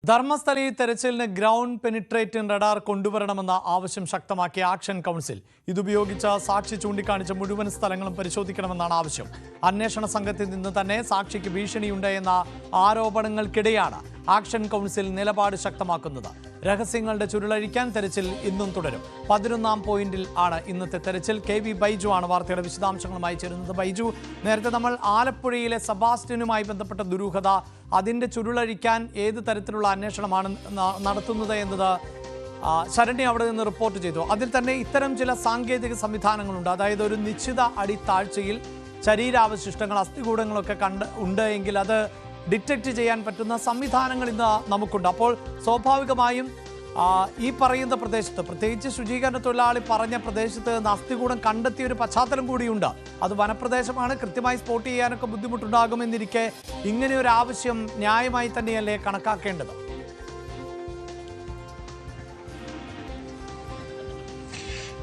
ധർമ്മസ്ഥലയിൽ തെരച്ചിലിന് ground penetrating radar കൊണ്ടുവരണമെന്ന ആവശ്യം ശക്തമാക്കിയ action council ഇതുപയോഗിച്ച സാക്ഷി ചൂണ്ടിക്കാണിച്ച മുഴുവൻ സ്ഥലങ്ങളും പരിശോധിക്കണമെന്നാണ് ആവശ്യം. അന്വേഷണ സംഘത്തിൽ നിന്ന് തന്നെ സാക്ഷിക്ക് ഭീഷണിയുണ്ട് എന്ന ആരോപണങ്ങൾക്കിടെയാണ് ആക്ഷൻ കൗൺസിൽ നിലപാട് ശക്തമാക്കുന്നത്. രഹസ്യങ്ങളുടെ ചുരുളഴിക്കാൻ തെരച്ചിൽ ഇന്നും തുടരും. 11ാം പോയിന്റിൽ ആണ് ഇന്നത്തെ തെരച്ചിൽ. KV ബൈജു ആണ് വാർത്തയുടെ വിശദാംശങ്ങളുമായി ചേരുന്നത്. ബൈജു, നേരത്തെ നമ്മൾ ആലപ്പുഴയിലെ സെബാസ്റ്റ്യനുമായി ബന്ധപ്പെട്ട ദുരൂഹത, അതിൻ്റെ ചുരുളഴിക്കാൻ ഏത് തരത്തിലുള്ള അന്വേഷണമാണ് നടത്തുന്നത് എന്നത് ശരണ്യ അവിടെ നിന്ന് റിപ്പോർട്ട് ചെയ്തു. അതിൽ തന്നെ ഇത്തരം ചില സാങ്കേതിക സംവിധാനങ്ങളുണ്ട്. അതായത് ഒരു നിശ്ചിത അടിത്താഴ്ചയിൽ ശരീരാവശിഷ്ടങ്ങൾ, അസ്ഥികൂടങ്ങളൊക്കെ ഉണ്ട് എങ്കിൽ അത് ഡിറ്റക്റ്റ് ചെയ്യാൻ പറ്റുന്ന സംവിധാനങ്ങൾ ഇന്ന് നമുക്കുണ്ട്. അപ്പോൾ സ്വാഭാവികമായും ഈ പറയുന്ന പ്രദേശത്ത്, പ്രത്യേകിച്ച് ശുചീകരണ തൊഴിലാളി പറഞ്ഞ പ്രദേശത്ത് നിന്ന് അസ്ഥികൂടം കണ്ടെത്തിയ ഒരു പശ്ചാത്തലം കൂടിയുണ്ട്. അത് വനപ്രദേശമാണ്, കൃത്യമായി സ്പോട്ട് ചെയ്യാനൊക്കെ ബുദ്ധിമുട്ടുണ്ടാകുമെന്നിരിക്കെ ഇങ്ങനെ ഒരു ആവശ്യം ന്യായമായി തന്നെയല്ലേ കണക്കാക്കേണ്ടത്?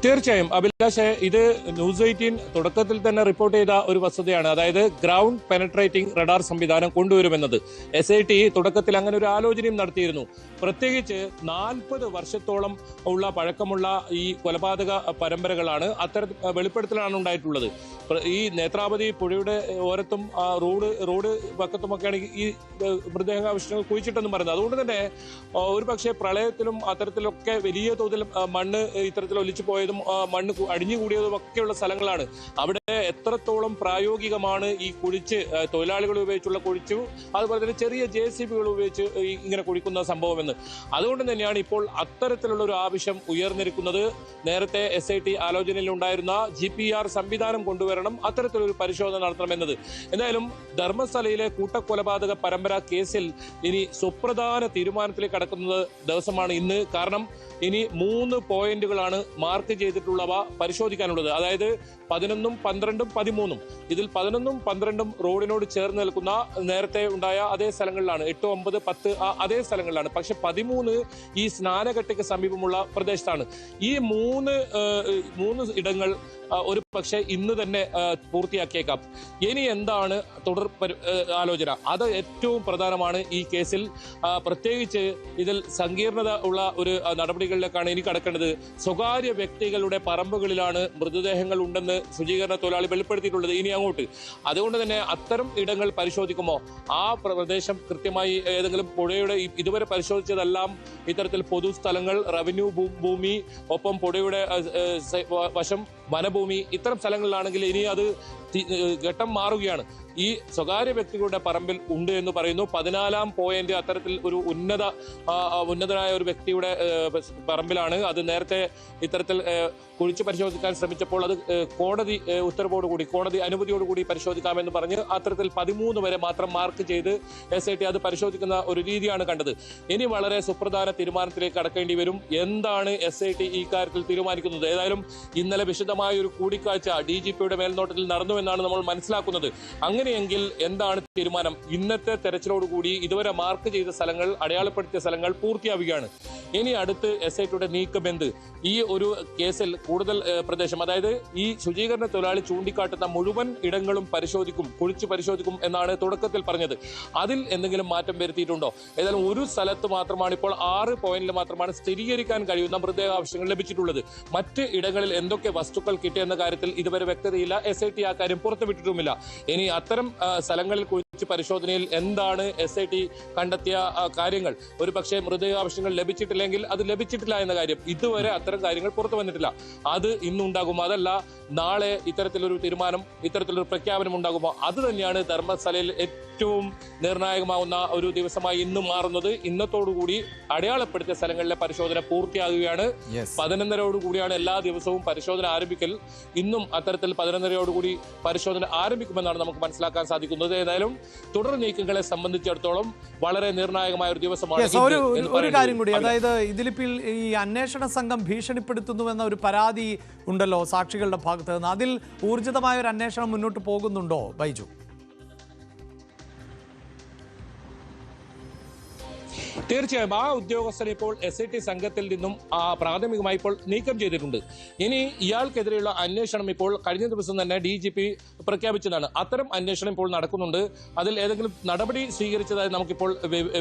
തീർച്ചയായും അഭിലാഷേ, ഇത് ന്യൂസ് 18 തുടക്കത്തിൽ തന്നെ റിപ്പോർട്ട് ചെയ്ത ഒരു വസ്തുതയാണ്. അതായത് ഗ്രൗണ്ട് പെനട്രേറ്റിംഗ് റഡാർ സംവിധാനം കൊണ്ടുവരുമെന്നത്. SIT തുടക്കത്തിൽ അങ്ങനെ ഒരു ആലോചനയും നടത്തിയിരുന്നു. പ്രത്യേകിച്ച് 40 വർഷത്തോളം ഉള്ള പഴക്കമുള്ള ഈ കൊലപാതക പരമ്പരകളാണ് അത്തരം വെളിപ്പെടുത്തലാണ് ഉണ്ടായിട്ടുള്ളത്. ഈ നേത്രാവതി പുഴയുടെ ഓരത്തും റോഡ് പക്കത്തുമൊക്കെയാണ് ഈ മൃതദേഹാവശിഷ്ടങ്ങൾ കുഴിച്ചിട്ടെന്ന് പറയുന്നത്. അതുകൊണ്ട് തന്നെ ഒരു പക്ഷേ പ്രളയത്തിലും അത്തരത്തിലൊക്കെ വലിയ തോതിൽ മണ്ണ് ഇത്തരത്തിൽ ഒലിച്ചു പോയതും മണ്ണ് അടിഞ്ഞുകൂടിയതും ഒക്കെയുള്ള സ്ഥലങ്ങളാണ്. അവിടെ എത്രത്തോളം പ്രായോഗികമാണ് ഈ കുഴിച്ച് തൊഴിലാളികൾ ഉപയോഗിച്ചുള്ള കുഴിച്ചു, അതുപോലെ തന്നെ ചെറിയ JCBകൾ ഉപയോഗിച്ച് ഇങ്ങനെ കുഴിക്കുന്ന സംഭവം എന്ന്. അതുകൊണ്ട് തന്നെയാണ് ഇപ്പോൾ അത്തരത്തിലുള്ള ഒരു ആവശ്യം ഉയർന്നിരിക്കുന്നത്. നേരത്തെ SIT ആലോചനയിൽ ഉണ്ടായിരുന്ന GPR സംവിധാനം കൊണ്ടുവരണം, അത്തരത്തിലൊരു പരിശോധന നടത്തണമെന്നത്. എന്തായാലും ധർമ്മസ്ഥലയിലെ കൂട്ടക്കൊലപാതക പരമ്പര കേസിൽ ഇനി സുപ്രധാന തീരുമാനത്തിലേക്ക് കടക്കുന്ന ദിവസമാണ് ഇന്ന്. കാരണം ഇനി 3 പോയിന്റുകളാണ് മാർക്ക് ചെയ്തിട്ടുള്ളവ പരിശോധിക്കാനുള്ളത്. അതായത് 11, 12, 13. ഇതിൽ 11ഉം 12ഉം റോഡിനോട് ചേർന്ന് നിൽക്കുന്ന നേരത്തെ ഉണ്ടായ അതേ സ്ഥലങ്ങളിലാണ്. 8, 9, 10 അതേ സ്ഥലങ്ങളിലാണ്. പക്ഷെ 13 ഈ സ്നാനഘട്ടയ്ക്ക് സമീപമുള്ള പ്രദേശത്താണ്. ഈ മൂന്ന് ഇടങ്ങൾ ഒരു പക്ഷേ ഇന്ന് തന്നെ പൂർത്തിയാക്കിയേക്കാം. ഇനി എന്താണ് തുടർ ആലോചന? അത് ഏറ്റവും പ്രധാനമാണ് ഈ കേസിൽ. പ്രത്യേകിച്ച് ഇതിൽ സങ്കീർണത ഉള്ള ഒരു നടപടികളിലേക്കാണ് ഇനി കടക്കേണ്ടത്. സ്വകാര്യ വ്യക്തികളുടെ പറമ്പുകളിലാണ് മൃതദേഹങ്ങൾ ഉണ്ടെന്ന് ശുചീകരണ തൊഴിലാളി വെളിപ്പെടുത്തിയിട്ടുള്ളത് ഇനി അങ്ങോട്ട്. അതുകൊണ്ട് തന്നെ അത്തരം ഇടങ്ങൾ പരിശോധിക്കുമോ? ആ പ്രദേശം കൃത്യമായി ഏതെങ്കിലും പുഴയുടെ ഇതുവരെ പരിശോധിച്ചതെല്ലാം ഇത്തരത്തിൽ പൊതുസ്ഥലങ്ങൾ, റവന്യൂ ഭൂമി, ഒപ്പം പുഴയുടെ വശം വനഭൂമി, ഇത്തരം സ്ഥലങ്ങളിലാണെങ്കിൽ ഇനി അത് ഘട്ടം മാറുകയാണ്. ഈ സ്വകാര്യ വ്യക്തികളുടെ പറമ്പിൽ ഉണ്ട് എന്ന് പറയുന്നു. 14ാം പോയിന്റ് അത്തരത്തിൽ ഒരു ഉന്നതനായ ഒരു വ്യക്തിയുടെ പറമ്പിലാണ്. അത് നേരത്തെ ഇത്തരത്തിൽ കുഴിച്ച് പരിശോധിക്കാൻ ശ്രമിച്ചപ്പോൾ അത് കോടതി ഉത്തരവോടുകൂടി, കോടതി അനുമതിയോടുകൂടി പരിശോധിക്കാമെന്ന് പറഞ്ഞ് അത്തരത്തിൽ 13 വരെ മാത്രം മാർക്ക് ചെയ്ത് SIT അത് പരിശോധിക്കുന്ന ഒരു രീതിയാണ് കണ്ടത്. ഇനി വളരെ സുപ്രധാന തീരുമാനത്തിലേക്ക് കടക്കേണ്ടി വരും. എന്താണ് SIT ഈ കാര്യത്തിൽ തീരുമാനിക്കുന്നത്? ഏതായാലും ഇന്നലെ വിശദമായ ഒരു കൂടിക്കാഴ്ച DGPയുടെ മേൽനോട്ടത്തിൽ നടന്നുവെന്നാണ് നമ്മൾ മനസ്സിലാക്കുന്നത്. അങ്ങനെയെങ്കിൽ എന്താണ് തീരുമാനം? ഇന്നത്തെ തെരച്ചിലോടുകൂടി ഇതുവരെ മാർക്ക് ചെയ്ത സ്ഥലങ്ങൾ, അടയാളപ്പെടുത്തിയ സ്ഥലങ്ങൾ പൂർത്തിയാവുകയാണ്. ഇനി അടുത്ത് SITയുടെ നീക്കമെന്ത്? ഈ ഒരു കേസിൽ കൂടുതൽ പ്രദേശം, അതായത് ഈ ശുചീകരണ തൊഴിലാളി ചൂണ്ടിക്കാട്ടുന്ന മുഴുവൻ ഇടങ്ങളും കുഴിച്ച് പരിശോധിക്കും എന്നാണ് തുടക്കത്തിൽ പറഞ്ഞത്. അതിൽ എന്തെങ്കിലും മാറ്റം വരുത്തിയിട്ടുണ്ടോ? ഏതായാലും ഒരു സ്ഥലത്ത് മാത്രമാണ് ഇപ്പോൾ 6 പോയിന്റിൽ മാത്രമാണ് സ്ഥിരീകരിക്കാൻ കഴിയുന്ന മൃതദേഹാവശിഷ്ടങ്ങൾ ലഭിച്ചിട്ടുള്ളത്. മറ്റ് ഇടങ്ങളിൽ എന്തൊക്കെ വസ്തുക്കൾ കിട്ടിയെന്ന കാര്യത്തിൽ ഇതുവരെ വ്യക്തതയില്ല. SIT ആ കാര്യം പുറത്തുവിട്ടിട്ടുമില്ല. ഇനി അത്തരം സ്ഥലങ്ങളിൽ കുഴിച്ച് പരിശോധനയിൽ എന്താണ് SIT കണ്ടെത്തിയ കാര്യങ്ങൾ? ഒരു പക്ഷേ മൃതദേഹാവശിഷ്ടങ്ങൾ ലഭിച്ചിട്ടില്ലെങ്കിൽ അത് ലഭിച്ചിട്ടില്ല എന്ന കാര്യം ഇതുവരെ അത്തരം കാര്യങ്ങൾ പുറത്തു വന്നിട്ടില്ല. അത് ഇന്നുണ്ടാകുമോ? അതല്ല നാളെ ഇത്തരത്തിലൊരു തീരുമാനം, ഇത്തരത്തിലൊരു പ്രഖ്യാപനം ഉണ്ടാകുമോ? അത് തന്നെയാണ് ധർമ്മസ്ഥലയിൽ ഏറ്റവും നിർണായകമാവുന്ന ഒരു ദിവസമായി ഇന്ന് മാറുന്നത്. ഇന്നത്തോടുകൂടി അടയാളപ്പെടുത്തിയ സ്ഥലങ്ങളിലെ പരിശോധന പൂർത്തിയാകുകയാണ്. 11:30 എല്ലാ ദിവസവും പരിശോധന ആരംഭിക്കൽ. ഇന്നും അത്തരത്തിൽ 11:30 പരിശോധന ആരംഭിക്കുമെന്നാണ് നമുക്ക് മനസ്സിലാക്കാൻ സാധിക്കുന്നത്. ഏതായാലും തുടർ നീക്കങ്ങളെ സംബന്ധിച്ചിടത്തോളം വളരെ നിർണായകമായ ഒരു ദിവസമാണ്. ഒരു കാര്യം കൂടി, അതായത് ഇതിലിപ്പോൾ ഈ അന്വേഷണ സംഘം ഭീഷണിപ്പെടുത്തുന്നുവെന്ന ഒരു പരാതി ഉണ്ടല്ലോ സാക്ഷികളുടെ ഭാഗത്ത് നിന്ന്. അതിൽ ഊർജിതമായ ഒരു അന്വേഷണം മുന്നോട്ട് പോകുന്നുണ്ടോ ബൈജു? തീർച്ചയായും ആ ഉദ്യോഗസ്ഥനെ ഇപ്പോൾ SIT സംഘത്തിൽ നിന്നും പ്രാഥമികമായി ഇപ്പോൾ നീക്കം ചെയ്തിട്ടുണ്ട്. ഇനി ഇയാൾക്കെതിരെയുള്ള അന്വേഷണം ഇപ്പോൾ കഴിഞ്ഞ ദിവസം തന്നെ DGP പ്രഖ്യാപിച്ചതാണ്. അത്തരം അന്വേഷണം ഇപ്പോൾ നടക്കുന്നുണ്ട്. അതിൽ ഏതെങ്കിലും നടപടി സ്വീകരിച്ചതായി നമുക്കിപ്പോൾ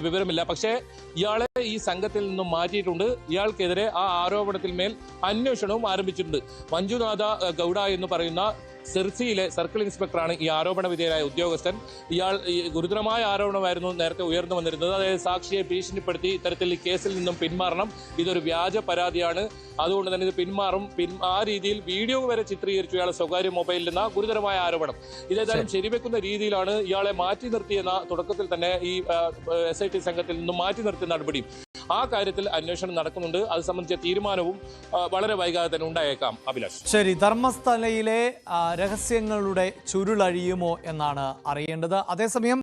വിവരമില്ല. പക്ഷേ ഇയാളെ ഈ സംഘത്തിൽ നിന്നും മാറ്റിയിട്ടുണ്ട്. ഇയാൾക്കെതിരെ ആ ആരോപണത്തിൽ മേൽ അന്വേഷണവും ആരംഭിച്ചിട്ടുണ്ട്. മഞ്ജുനാഥ ഗൌഡ എന്ന് പറയുന്ന സിർസിയിലെ സർക്കിൾ ഇൻസ്പെക്ടറാണ് ഈ ആരോപണ വിധേയനായ ഉദ്യോഗസ്ഥൻ. ഇയാൾ ഈ ഗുരുതരമായ ആരോപണമായിരുന്നു നേരത്തെ ഉയർന്നു വന്നിരുന്നത്. അതായത് സാക്ഷിയെ ഭീഷണിപ്പെടുത്തി ഇത്തരത്തിൽ ഈ കേസിൽ നിന്നും പിന്മാറണം, ഇതൊരു വ്യാജ പരാതിയാണ്, അതുകൊണ്ട് തന്നെ ഇത് പിന്മാറും, ആ രീതിയിൽ വീഡിയോ വരെ ചിത്രീകരിച്ചു ഇയാളെ സ്വകാര്യ മൊബൈലിൽ നിന്ന് ഗുരുതരമായ ആരോപണം. ഇതേതായാലും ശരിവെക്കുന്ന രീതിയിലാണ് ഇയാളെ മാറ്റി നിർത്തിയെന്ന തുടക്കത്തിൽ തന്നെ ഈ SIT സംഘത്തിൽ നിന്നും മാറ്റി നിർത്തിയ നടപടിയും. ആ കാര്യത്തിൽ അന്വേഷണം നടക്കുന്നുണ്ട്. അത് സംബന്ധിച്ച തീരുമാനവും വളരെ വൈകാതെ തന്നെ ഉണ്ടായേക്കാം. അഭിലാഷ്, ശരി. ധർമ്മസ്ഥലയിലെ രഹസ്യങ്ങളുടെ ചുരുളഴിയുമോ എന്നാണ് അറിയേണ്ടത്. അതേസമയം